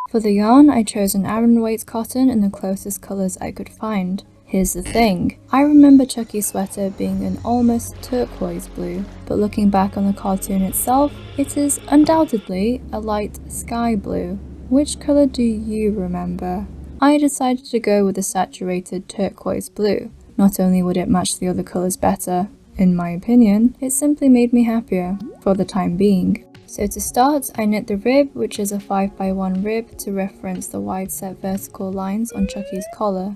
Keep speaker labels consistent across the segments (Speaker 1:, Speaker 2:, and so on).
Speaker 1: For the yarn, I chose an Aran weight cotton in the closest colours I could find. Here's the thing, I remember Chucky's sweater being an almost turquoise blue, but looking back on the cartoon itself, it is undoubtedly a light sky blue. Which colour do you remember? I decided to go with a saturated turquoise blue. Not only would it match the other colours better, in my opinion, it simply made me happier, for the time being. So to start, I knit the rib, which is a 5x1 rib to reference the wide set vertical lines on Chucky's collar.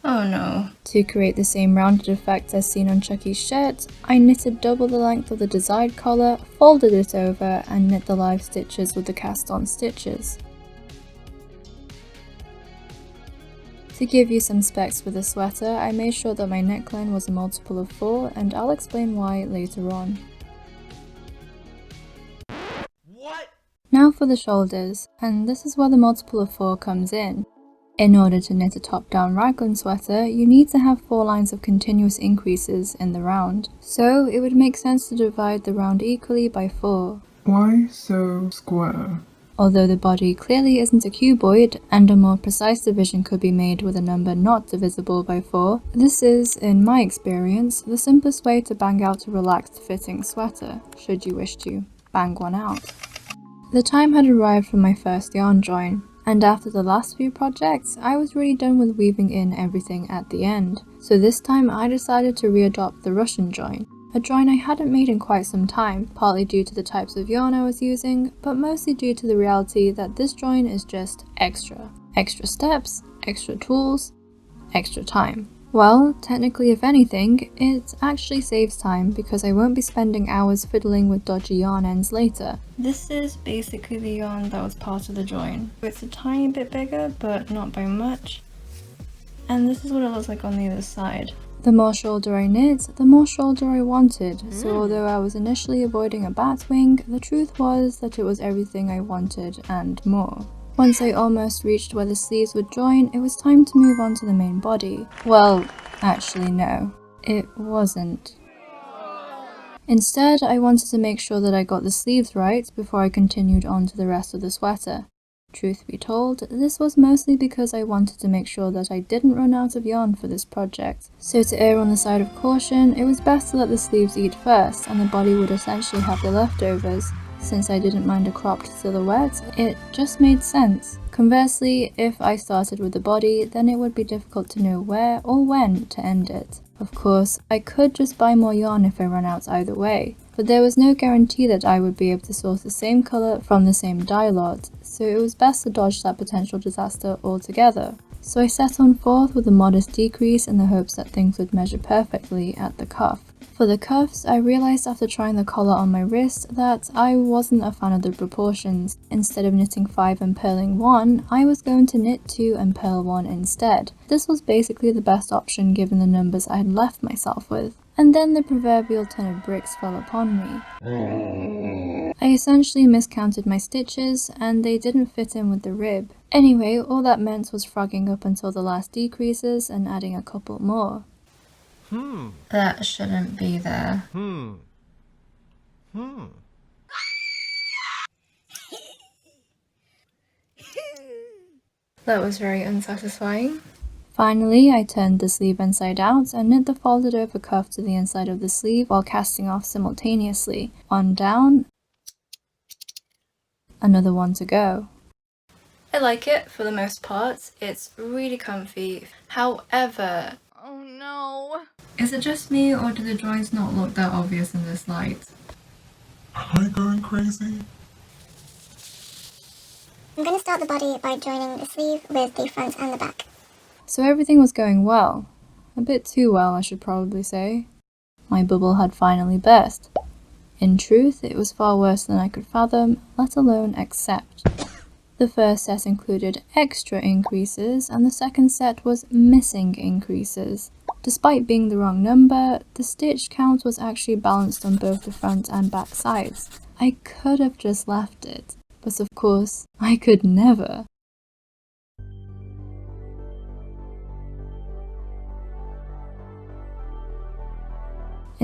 Speaker 1: Oh no. To create the same rounded effect as seen on Chucky's shirt, I knitted double the length of the desired collar, folded it over, and knit the live stitches with the cast on stitches. To give you some specs for the sweater, I made sure that my neckline was a multiple of 4, and I'll explain why later on.
Speaker 2: What?
Speaker 1: Now for the shoulders, and this is where the multiple of 4 comes in. In order to knit a top-down raglan sweater, you need to have 4 lines of continuous increases in the round. So it would make sense to divide the round equally by 4.
Speaker 3: Why so square?
Speaker 1: Although the body clearly isn't a cuboid, and a more precise division could be made with a number not divisible by 4, this is, in my experience, the simplest way to bang out a relaxed fitting sweater, should you wish to bang one out. The time had arrived for my first yarn join, and after the last few projects, I was really done with weaving in everything at the end, so this time I decided to readopt the Russian join, a join I hadn't made in quite some time, partly due to the types of yarn I was using, but mostly due to the reality that this join is just extra. Extra steps, extra tools, extra time. Well, technically if anything, it actually saves time because I won't be spending hours fiddling with dodgy yarn ends later. This is basically the yarn that was part of the join. It's a tiny bit bigger, but not by much. And this is what it looks like on the other side. The more shoulder I knit, the more shoulder I wanted, so although I was initially avoiding a bat wing, the truth was that it was everything I wanted and more. Once I almost reached where the sleeves would join, it was time to move on to the main body. Well, actually no, it wasn't. Instead, I wanted to make sure that I got the sleeves right before I continued on to the rest of the sweater. Truth be told, this was mostly because I wanted to make sure that I didn't run out of yarn for this project. So to err on the side of caution, it was best to let the sleeves eat first, and the body would essentially have the leftovers. Since I didn't mind a cropped silhouette, it just made sense. Conversely, if I started with the body, then it would be difficult to know where or when to end it. Of course, I could just buy more yarn if I ran out either way, but there was no guarantee that I would be able to source the same colour from the same dye lot, so it was best to dodge that potential disaster altogether. So I set on forth with a modest decrease in the hopes that things would measure perfectly at the cuff. For the cuffs, I realised after trying the collar on my wrist that I wasn't a fan of the proportions. Instead of knitting 5 and purling 1, I was going to knit 2 and purl 1 instead. This was basically the best option given the numbers I had left myself with. And then the proverbial ton of bricks fell upon me. I essentially miscounted my stitches, and they didn't fit in with the rib. Anyway, all that meant was frogging up until the last decreases and adding a couple more. That shouldn't be there. That was very unsatisfying. Finally, I turned the sleeve inside out and knit the folded over cuff to the inside of the sleeve while casting off simultaneously. One down, another one to go. I like it for the most part. It's really comfy. However...
Speaker 4: Oh no!
Speaker 1: Is it just me, or do the joins not look that obvious in this light?
Speaker 3: Am I going crazy?
Speaker 5: I'm going to start the body by joining the sleeve with the front and the back.
Speaker 1: So everything was going well. A bit too well, I should probably say. My bubble had finally burst. In truth, it was far worse than I could fathom, let alone accept. The first set included extra increases, and the second set was missing increases. Despite being the wrong number, the stitch count was actually balanced on both the front and back sides. I could have just left it, but of course, I could never.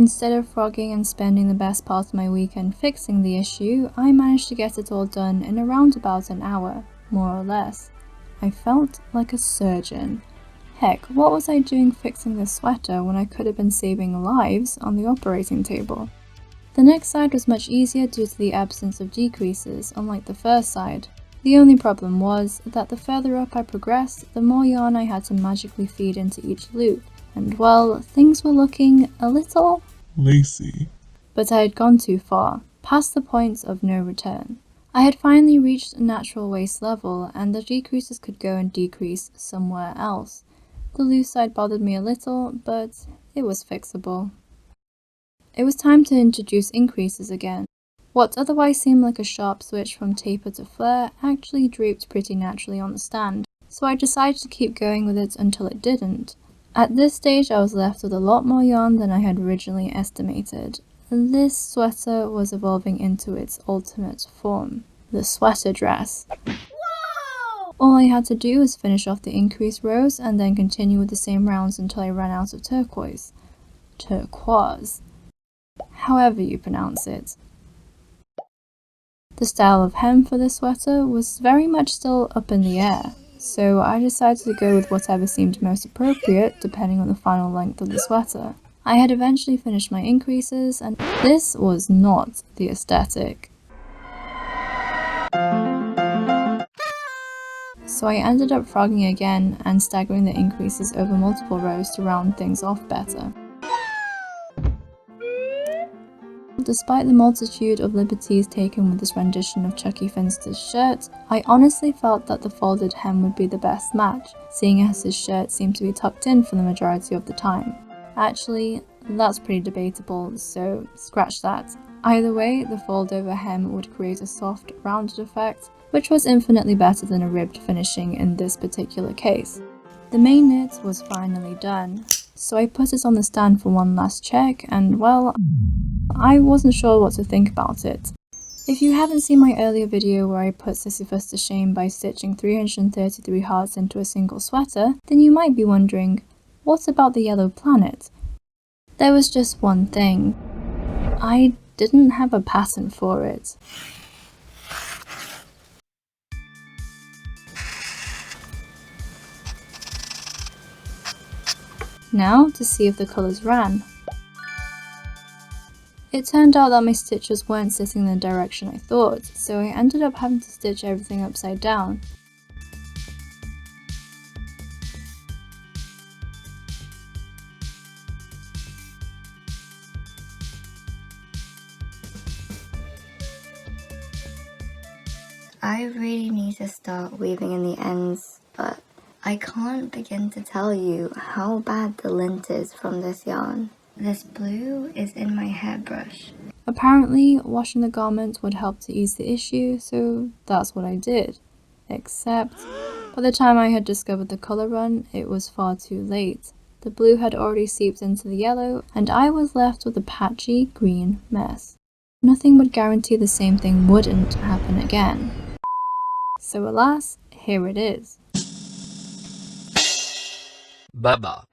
Speaker 1: Instead of frogging and spending the best part of my weekend fixing the issue, I managed to get it all done in around about an hour, more or less. I felt like a surgeon. Heck, what was I doing fixing this sweater when I could have been saving lives on the operating table? The next side was much easier due to the absence of decreases, unlike the first side. The only problem was that the further up I progressed, the more yarn I had to magically feed into each loop, and well, things were looking a little
Speaker 3: Lacy.
Speaker 1: but I had gone too far, past the point of no return. I had finally reached natural waist level, and the decreases could go and decrease somewhere else. The loose side bothered me a little, but it was fixable. It was time to introduce increases again. What otherwise seemed like a sharp switch from taper to flare actually draped pretty naturally on the stand, so I decided to keep going with it until it didn't. At this stage I was left with a lot more yarn than I had originally estimated. This sweater was evolving into its ultimate form, the sweater dress. All I had to do was finish off the increase rows and then continue with the same rounds until I ran out of turquoise. Turquoise. However you pronounce it. The style of hem for this sweater was very much still up in the air, so I decided to go with whatever seemed most appropriate depending on the final length of the sweater. I had eventually finished my increases, and this was not the aesthetic. So I ended up frogging again and staggering the increases over multiple rows to round things off better. Despite the multitude of liberties taken with this rendition of Chucky Finster's shirt, I honestly felt that the folded hem would be the best match, seeing as his shirt seemed to be tucked in for the majority of the time. Actually, that's pretty debatable, so scratch that. Either way, the fold over hem would create a soft, rounded effect, which was infinitely better than a ribbed finishing in this particular case. The main knit was finally done, so I put it on the stand for one last check, and well, I wasn't sure what to think about it. If you haven't seen my earlier video where I put Sisyphus to shame by stitching 333 hearts into a single sweater, then you might be wondering, what about the yellow planet? There was just one thing. I didn't have a pattern for it. Now to see if the colours ran. It turned out that my stitches weren't sitting in the direction I thought, so I ended up having to stitch everything upside down.
Speaker 2: I really need to start weaving in the ends, but I can't begin to tell you how bad the lint is from this yarn. This blue is in my hairbrush.
Speaker 1: Apparently, washing the garment would help to ease the issue, so that's what I did. Except, by the time I had discovered the colour run, it was far too late. The blue had already seeped into the yellow, and I was left with a patchy green mess. Nothing would guarantee the same thing wouldn't happen again. So alas, here it is.
Speaker 4: Baba.